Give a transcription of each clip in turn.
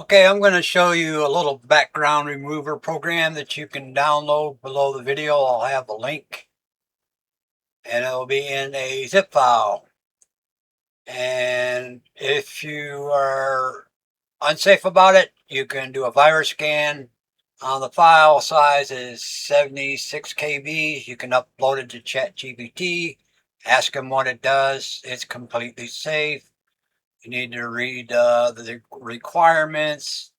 Okay, I'm going to show you a little background remover program that you can download below the video. I'll have a link and it'll be in a zip file. And if you are unsafe about it, you can do a virus scan. The file size is 76 KB. You can upload it to ChatGPT, ask them what it does. It's completely safe. You need to read the requirements.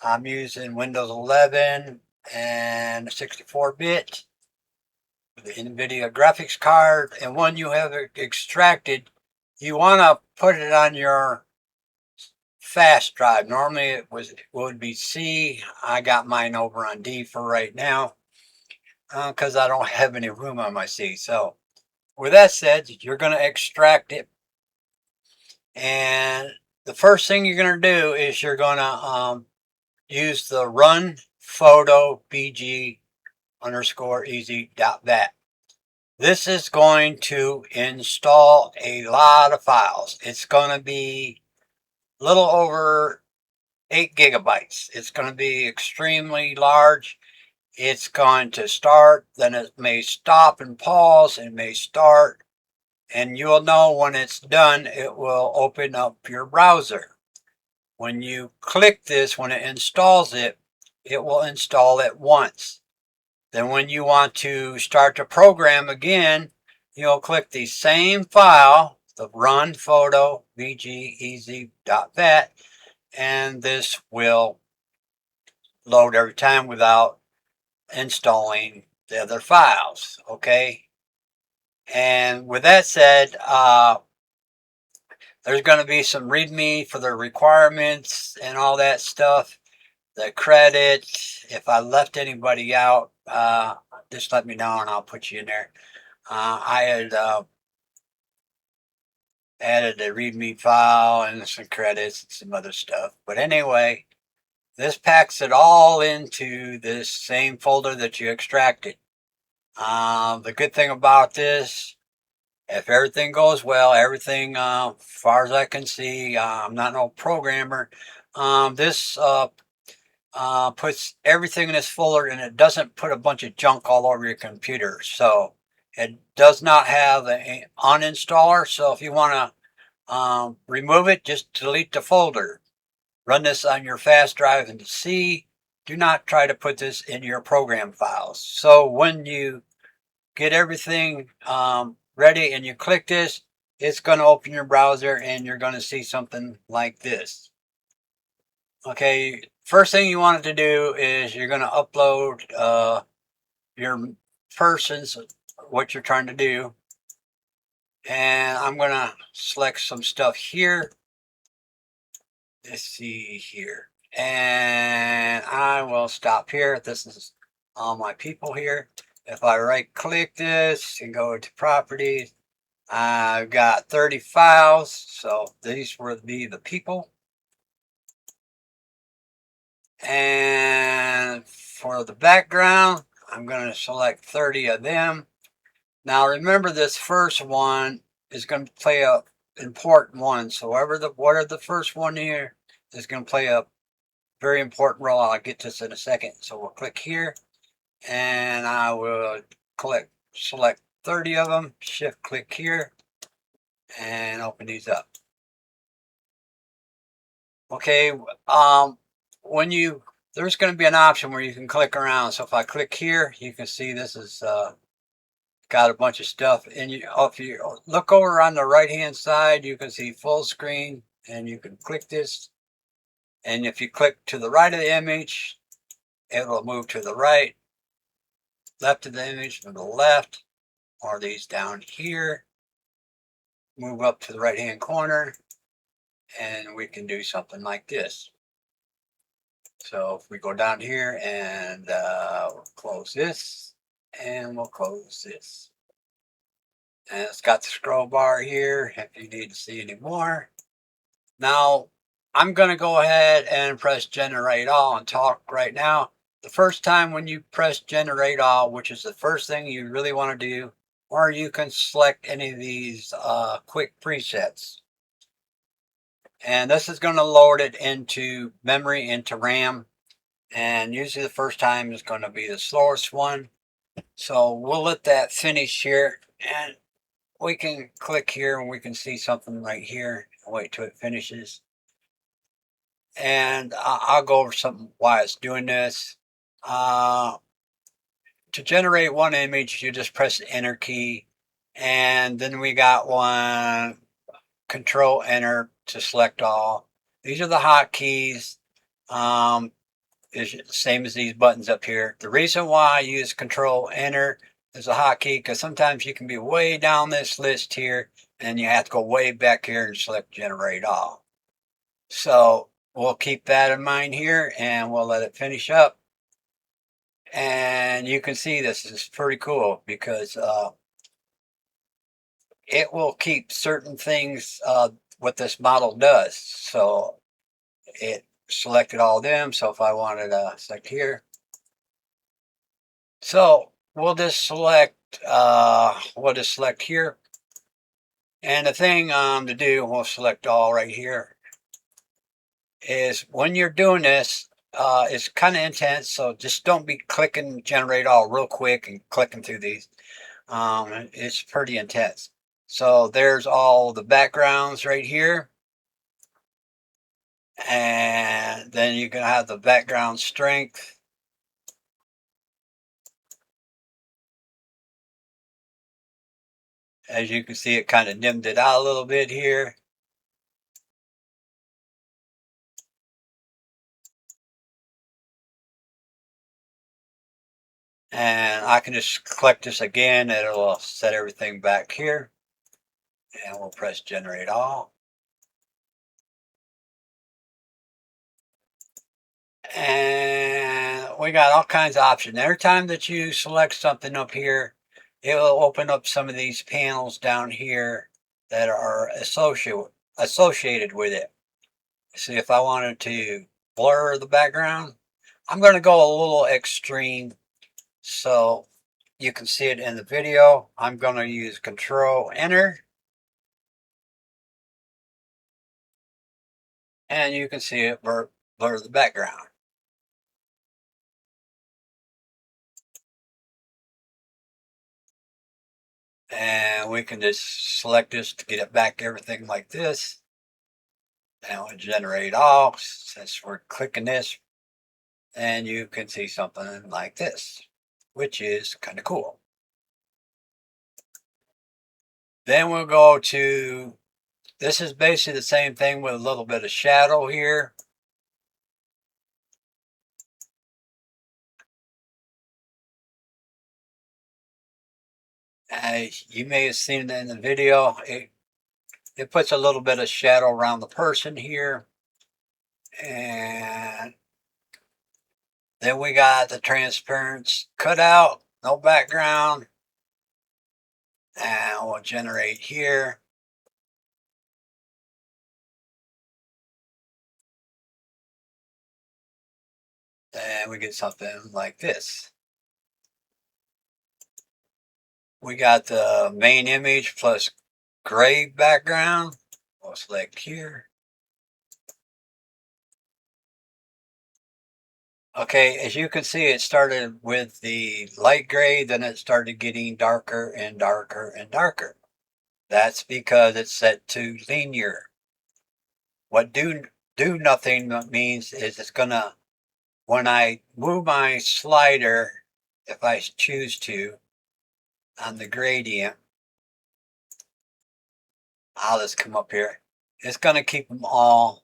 I'm using Windows 11 and 64-bit with the NVIDIA graphics card. And when you have it extracted, you want to put it on your fast drive. Normally it would be C. I got mine over on D for right now because I don't have any room on my C. So with that said, you're going to extract it. And the first thing you're going to do is you're going to use the run photo bg underscore easy.bat. This is going to install a lot of files. It's going to be a little over 8 gigabytes. It's going to be extremely large. It's going to start, then it may stop and pause, and may start, and you'll know when it's done. It will open up your browser. When you click this, when it installs it, it will install it once. Then when you want to start the program again, you'll click the same file, the run photo bgeasy.bat, and this will load every time without installing the other files. Okay. And with that said, there's going to be some README for the requirements and all that stuff. The credit, if I left anybody out, just let me know and I'll put you in there. I had added a README file and some credits and some other stuff. But anyway, this packs it all into this same folder that you extracted. The good thing about this, if everything goes well, everything, as far as I can see, I'm not no programmer. This puts everything in this folder, and it doesn't put a bunch of junk all over your computer. So it does not have an uninstaller. So if you want to remove it, just delete the folder. Run this on your fast drive into C. Do not try to put this in your program files. So when you get everything ready and you click this, it's going to open your browser and you're going to see something like this. Okay, first thing you want to do is you're going to upload your person's, what you're trying to do. And I'm going to select some stuff here. Let's see here. And I will stop here. This is all my people here. If I right click this and go to properties, I've got 30 files. So these will be the people. And for the background, I'm going to select 30 of them. Now remember, this first one is going to play a important one. So whatever the first one here is going to play a very important role. I'll get to this in a second. So we'll click here and I will select 30 of them, shift click here and open these up. Okay, there's going to be an option where you can click around. So if I click here, you can see this is got a bunch of stuff. And if you look over on the right hand side, you can see full screen, and you can click this. And if you click to the right of the image, it will move to the right. Left of the image to the left, or these down here, move up to the right hand corner, and we can do something like this. So if we go down here and we'll close this, and we'll close this. And it's got the scroll bar here if you need to see any more. Now, I'm going to go ahead and press generate all and talk right now. The first time when you press generate all, which is the first thing you really want to do, or you can select any of these quick presets. And this is going to load it into memory, into RAM. And usually the first time is going to be the slowest one. So we'll let that finish here, and we can click here and we can see something right here. Wait till it finishes. And I'll go over something why it's doing this. To generate one image, you just press the enter key. And then we got one control enter to select all. These are the hotkeys. Is the same as these buttons up here. The reason why I use control enter as a hotkey, because sometimes you can be way down this list here and you have to go way back here and select generate all. So we'll keep that in mind here and we'll let it finish up. And you can see this is pretty cool because it will keep certain things what this model does. So it selected all of them. So if I wanted to select here, so we'll just select here. And the thing to do, we'll select all right here, is when you're doing this, it's kind of intense. So just don't be clicking generate all real quick and clicking through these. It's pretty intense. So there's all the backgrounds right here. And then you can have the background strength. As you can see, it kind of dimmed it out a little bit here. And I can just click this again. It'll set everything back here. And we'll press generate all. And we got all kinds of options. Every time that you select something up here, it will open up some of these panels down here that are associated with it. See, if I wanted to blur the background, I'm going to go a little extreme so you can see it in the video. I'm going to use control enter. And you can see it blur the background. And we can just select this to get it back everything like this. And we'll generate all. Since we're clicking this, and you can see something like this, which is kind of cool. Then we'll go to, this is basically the same thing with a little bit of shadow here. You may have seen it in the video. It puts a little bit of shadow around the person here. And then we got the transparency cutout, no background. And we'll generate here. And we get something like this. We got the main image plus gray background. We'll select here. Okay, as you can see, it started with the light gray, then it started getting darker and darker and darker. That's because it's set to linear. What do nothing means is it's gonna, when I move my slider, if I choose to, on the gradient, I'll just come up here. It's gonna keep them all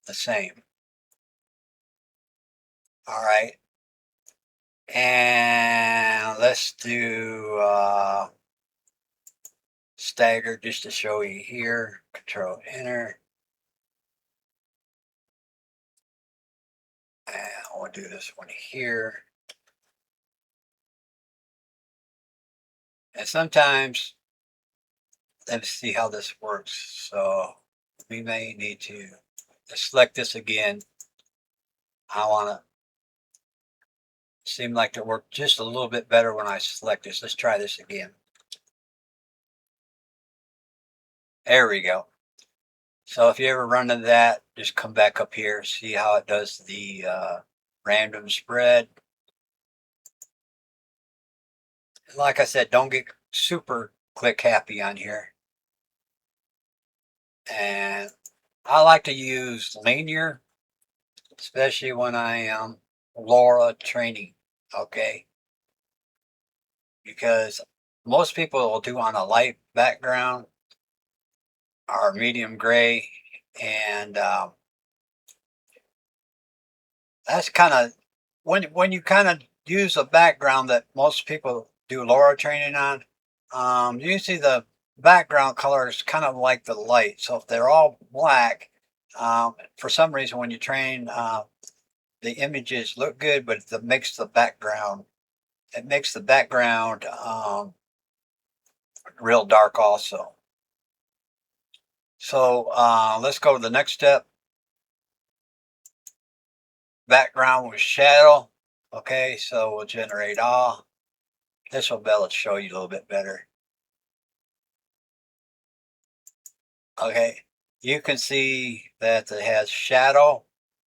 the same. All right. And let's do stagger just to show you here. Control enter. And we'll do this one here. And sometimes, let's see how this works. So we may need to select this again. I want to seem like it worked just a little bit better when I select this. Let's try this again. There we go. So if you ever run into that, just come back up here, see how it does the random spread. Like I said, don't get super click happy on here. And I like to use linear, especially when I am LoRa training, okay? Because most people will do on a light background or medium gray, and that's kind of when you kind of use a background that most people do LoRa training on. Usually the background color is kind of like the light. So if they're all black, for some reason when you train, the images look good, but it makes the background real dark also. So let's go to the next step. Background with shadow. Okay, so we'll generate all. This will be able to show you a little bit better. Okay, you can see that it has shadow,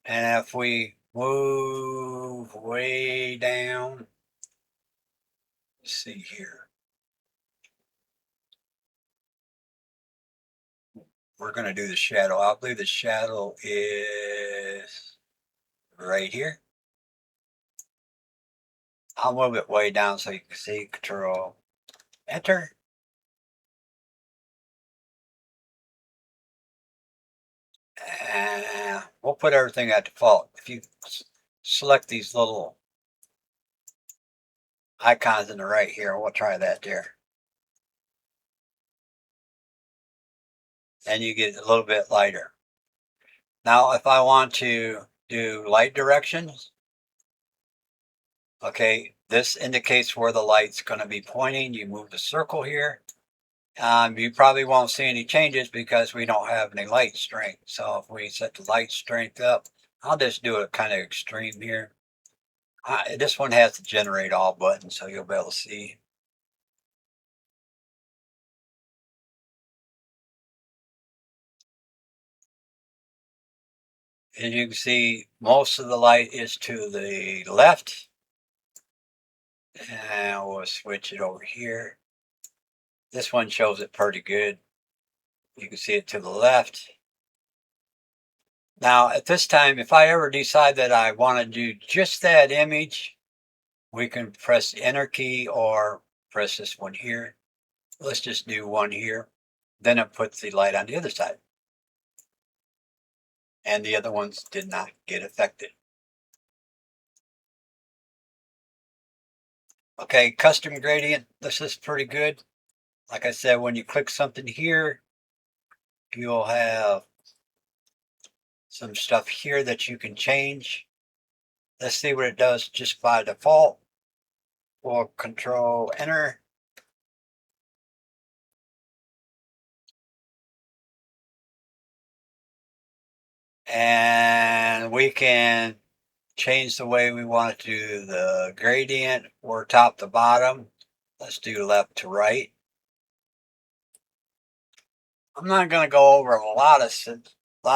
and if we move way down, let's see here, we're going to do the shadow. I believe the shadow is right here. I'll move it way down so you can see. Control Enter. And we'll put everything at default. If you select these little icons in the right here, we'll try that there. And you get a little bit lighter. Now, if I want to do light directions, okay, this indicates where the light's going to be pointing. You move the circle here. You probably won't see any changes because we don't have any light strength. So if we set the light strength up, I'll just do it kind of extreme here. This one has the generate all button, so you'll be able to see. As you can see, most of the light is to the left. And we'll switch it over here. This one shows it pretty good. You can see it to the left. Now, at this time, if I ever decide that I want to do just that image, we can press the Enter key or press this one here. Let's just do one here. Then it puts the light on the other side. And the other ones did not get affected. Okay, custom gradient. This is pretty good. Like I said, when you click something here, you'll have some stuff here that you can change. Let's see what it does just by default. We'll Control Enter. And we can change the way we want to do the gradient or top to bottom. Let's do left to right. I'm not going to go over a lot of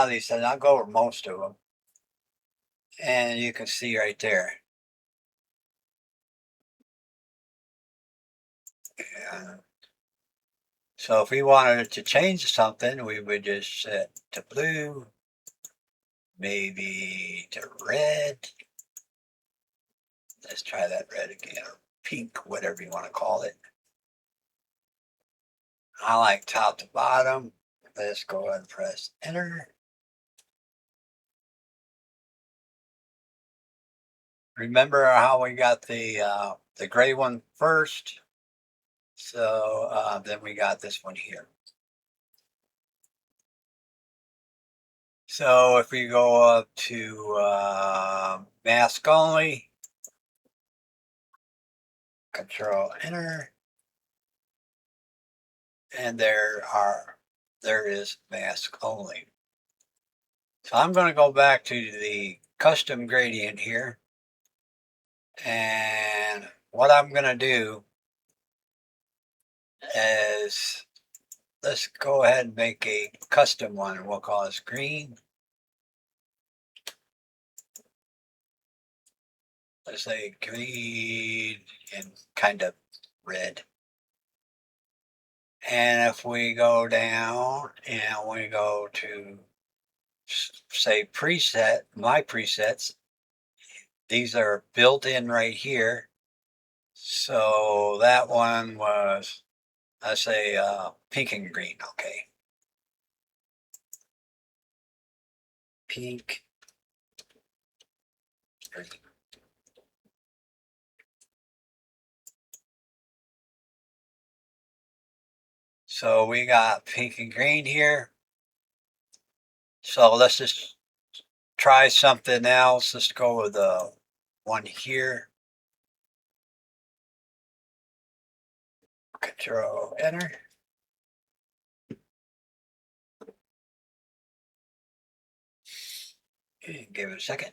these things. I'll go over most of them. And you can see right there. Yeah. So if we wanted to change something, we would just set to blue, maybe to red. Let's try that red again, or pink, whatever you want to call it. I like top to bottom. Let's go ahead and press Enter. Remember how we got the gray one first? So then we got this one here. So if we go up to mask only, Control Enter, and there is mask only. So I'm going to go back to the custom gradient here, and what I'm going to do is let's go ahead and make a custom one, and we'll call this green. Let's say green and kind of red. And if we go down and we go to, say, preset, my presets, these are built in right here. So that one was, let's say, pink and green. Okay. Pink, green. So we got pink and green here. So let's just try something else. Let's go with the one here. Control enter. Okay, give it a second.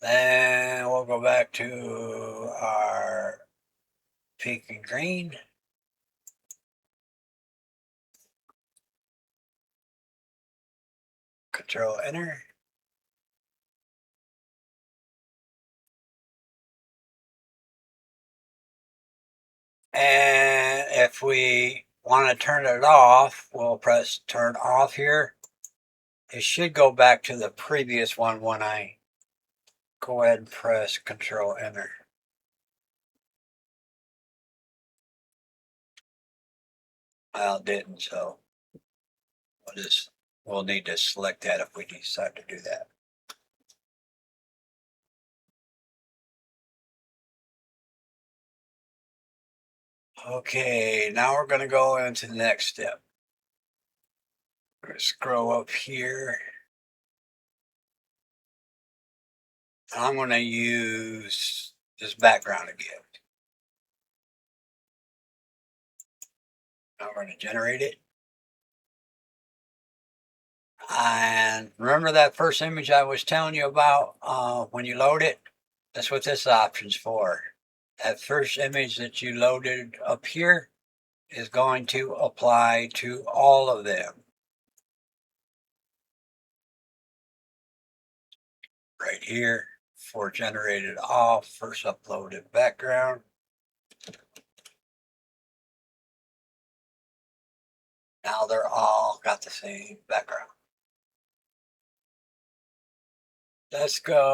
Then we'll go back to our pink and green. Control enter. And if we want to turn it off, we'll press turn off here. It should go back to the previous one when I go ahead and press control enter. Well, it didn't, so we'll need to select that if we decide to do that. Okay, now we're going to go into the next step. We're going to scroll up here. I'm going to use this background again. Now we're going to generate it. And remember that first image I was telling you about when you load it? That's what this option's for. That first image that you loaded up here is going to apply to all of them. Right here, for generated off, first uploaded background. Now they're all got the same background. Let's go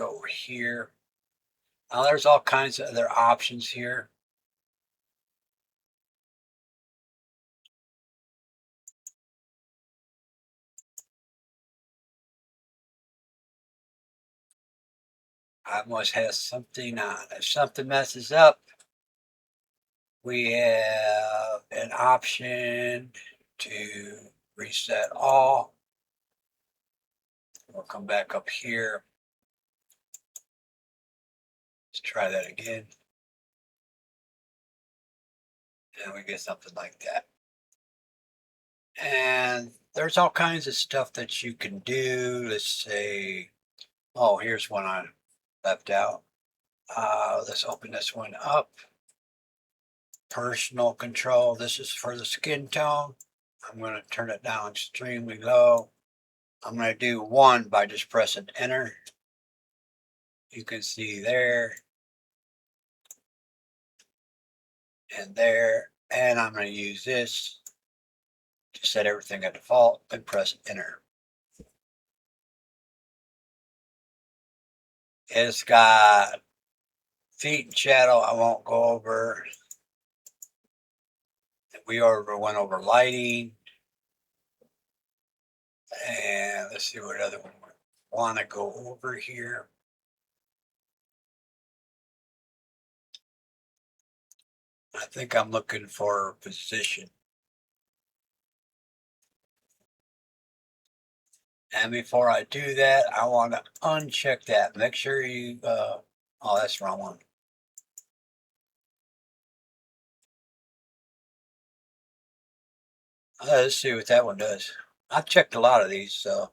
over here. Now there's all kinds of other options here. I must have something on. If something messes up, we have an option to reset all. We'll come back up here. Let's try that again. And we get something like that. And there's all kinds of stuff that you can do. Let's say, oh, here's one I left out. Let's open this one up. Personal control. This is for the skin tone. I'm going to turn it down extremely low. I'm going to do 1 by just pressing enter. You can see there and there. And I'm going to use this to set everything at default and press enter. It's got feet and shadow. I won't go over. We already went over lighting. And let's see what other one we want to go over here. I think I'm looking for position. And before I do that, I want to uncheck that. Make sure you, oh, that's the wrong one. Let's see what that one does. I've checked a lot of these, so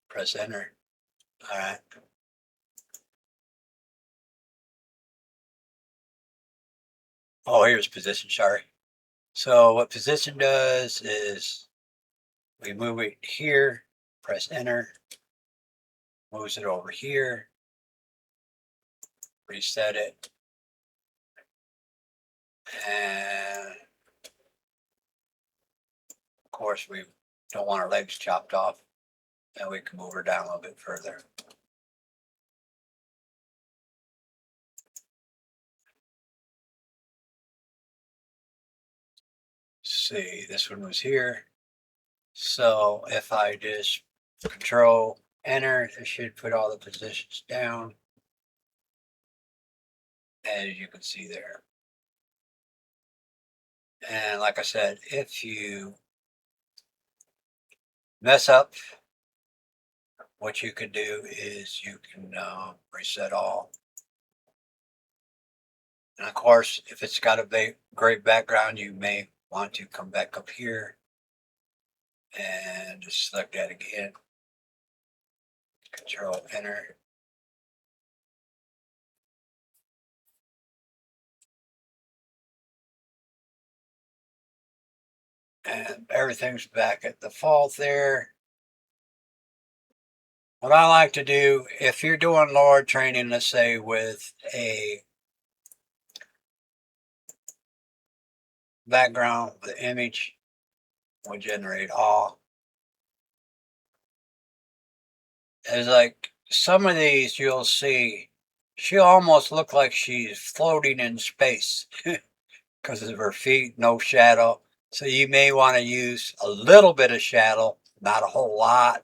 press enter. All right. Oh, here's position, sorry. So what position does is we move it here, press enter, moves it over here, reset it, and of course we don't want our legs chopped off, and we can move her down a little bit further. See, this one was here. So if I just control enter, it should put all the positions down, as you can see there. And like I said, if you mess up, what you can do is you can reset all. And of course, if it's got a great background, you may want to come back up here and just select that again. Control enter. And everything's back at default there. What I like to do, if you're doing lower training, let's say with a background, the image will generate all. It's like some of these you'll see, she almost look like she's floating in space because of her feet, no shadow. So you may want to use a little bit of shadow, not a whole lot.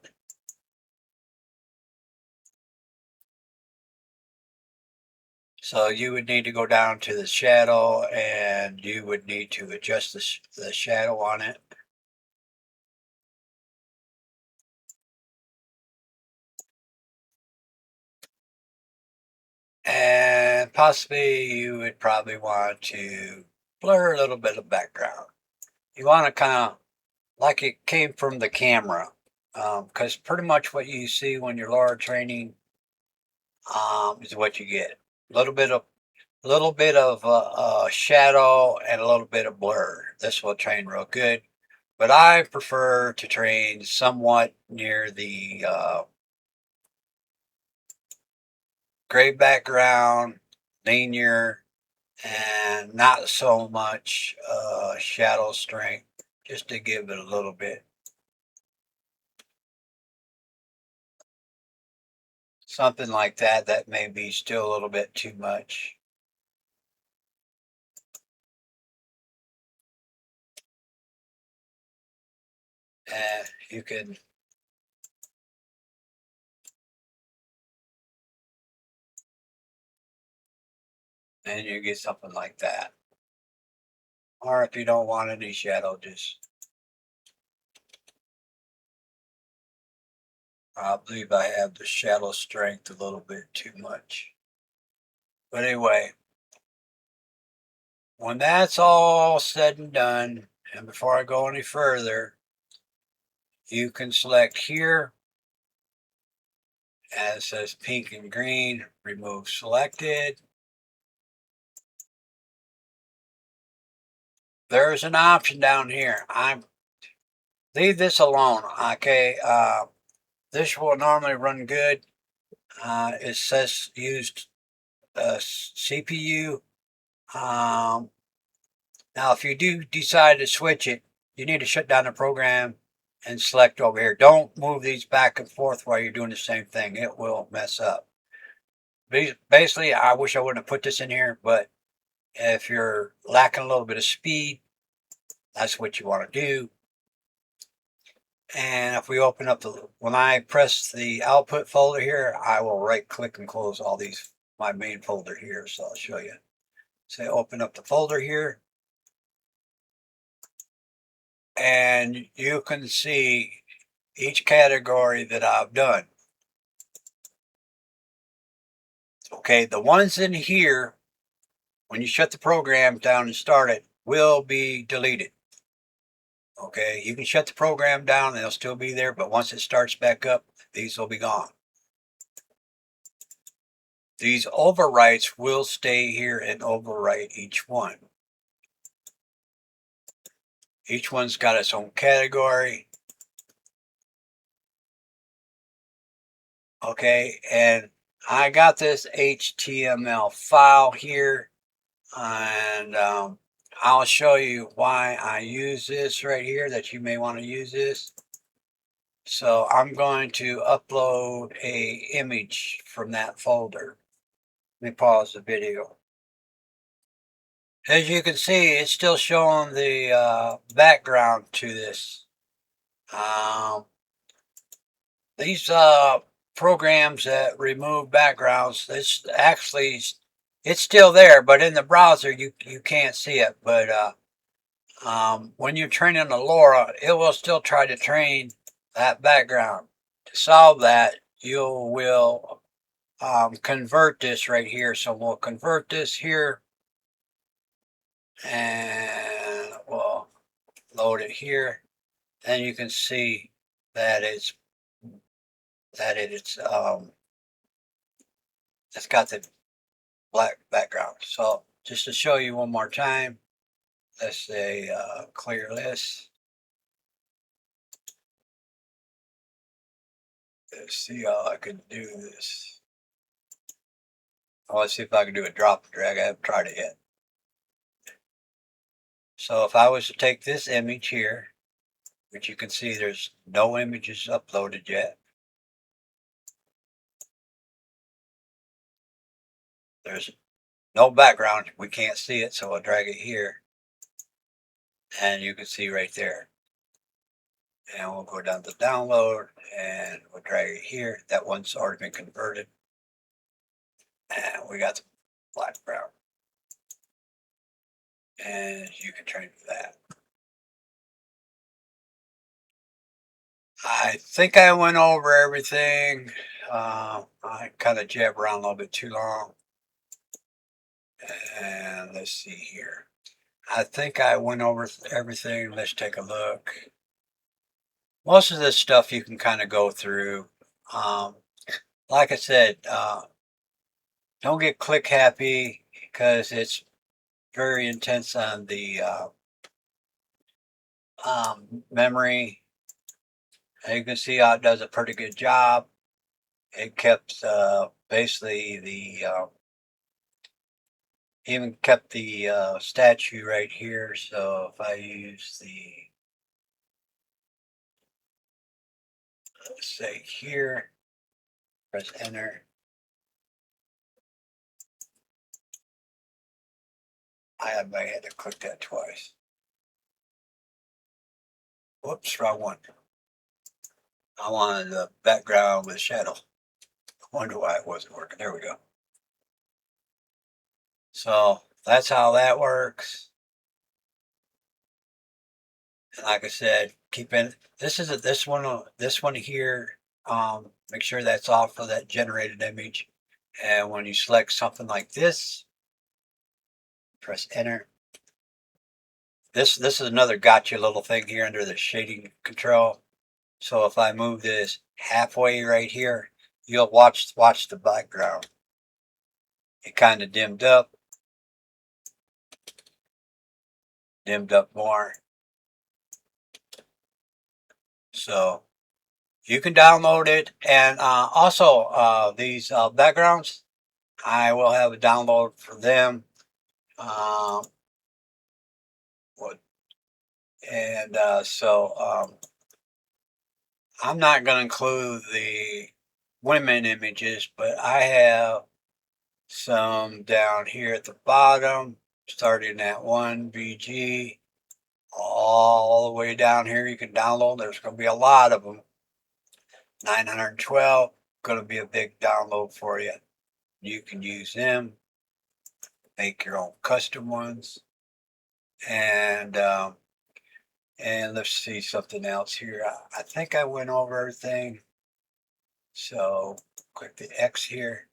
So you would need to go down to the shadow and you would need to adjust the shadow on it. And possibly you would probably want to blur a little bit of background. You want to kind of like it came from the camera, because pretty much what you see when you're lower training is what you get. A little bit of shadow and a little bit of blur. This will train real good, but I prefer to train somewhat near the gray background, linear, and not so much shadow strength, just to give it a little bit. Something like that, that may be still a little bit too much. And you can, and you get something like that. Or if you don't want any shadow, just, I believe I have the shadow strength a little bit too much. But anyway, when that's all said and done, and before I go any further, you can select here, and it says pink and green, remove selected. There's an option down here. Leave this alone. Okay, this will normally run good. It says used CPU. Now, if you do decide to switch it, you need to shut down the program and select over here. Don't move these back and forth while you're doing the same thing. It will mess up. Basically, I wish I wouldn't have put this in here, but if you're lacking a little bit of speed, that's what you want to do. And if we open up when I press the output folder here, I will right click and close all these, my main folder here. So I'll show you. Say open up the folder here. And you can see each category that I've done. Okay, the ones in here when you shut the program down and start it, will be deleted. Okay, you can shut the program down and it'll still be there, but once it starts back up, these will be gone. These overwrites will stay here and overwrite each one. Each one's got its own category. Okay, and I got this HTML file here, and I'll show you why I use this right here, that you may want to use this. So I'm going to upload a image from that folder. Let me pause the video. As you can see, it's still showing the background to this. These programs that remove backgrounds, it's still there, but in the browser you can't see it. But when you're training the LoRa, it will still try to train that background. To solve that, you will convert this right here. So we'll convert this here, and we'll load it here. Then you can see that it's got the black background. So just to show you one more time, let's say clear this. Let's see how I can do this. Let's see if I can do a drop and drag. I haven't tried it yet. So if I was to take this image here, which you can see there's no images uploaded yet. There's no background. We can't see it, so I'll drag it here. And you can see right there. And we'll go down to download and we'll drag it here. That one's already been converted. And we got the black brown. And you can train for that. I think I went over everything. I kind of jabbed around a little bit too long. And let's see here. I think I went over everything. Let's take a look. Most of this stuff you can kind of go through. Like I said, don't get click happy because it's very intense on the memory. And you can see how it does a pretty good job. It kept basically even kept the statue right here. So if I use the, let's say here, press enter. I might have to click that twice. Whoops, wrong one. I wanted the background with shadow. I wonder why it wasn't working. There we go. So that's how that works. And like I said, keep in this one here. Make sure that's off for that generated image. And when you select something like this, press enter. This is another gotcha little thing here under the shading control. So if I move this halfway right here, you'll watch the background. It kind of dimmed up more. So you can download it, and also these backgrounds, I will have a download for them. So I'm not going to include the women images, but I have some down here at the bottom, starting at 1 VG, all the way down here. You can download. There's going to be a lot of them. 912, going to be a big download for you. You can use them, make your own custom ones, and let's see something else here. I think I went over everything. So click the X here.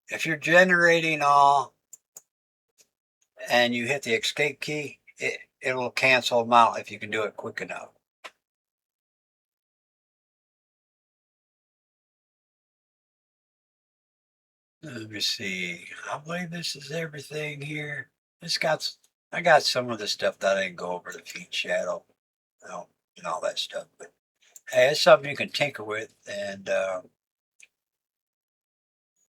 If you're generating all and you hit the escape key, it'll cancel them out if you can do it quick enough. Let me see. I believe this is everything here. I got some of the stuff that I didn't go over, the feed shadow, you know, and all that stuff. But hey, it's something you can tinker with, and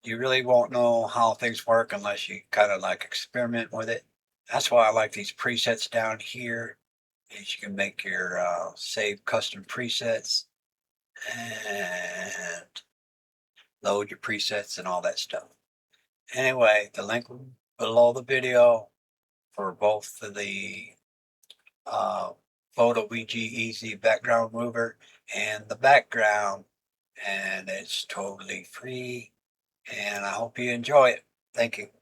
you really won't know how things work unless you kind of like experiment with it. That's why I like these presets down here. Is you can make your save custom presets and load your presets and all that stuff. Anyway, the link below the video for both of the uh, Photo VG Easy background remover and the background, and it's totally free. And I hope you enjoy it. Thank you.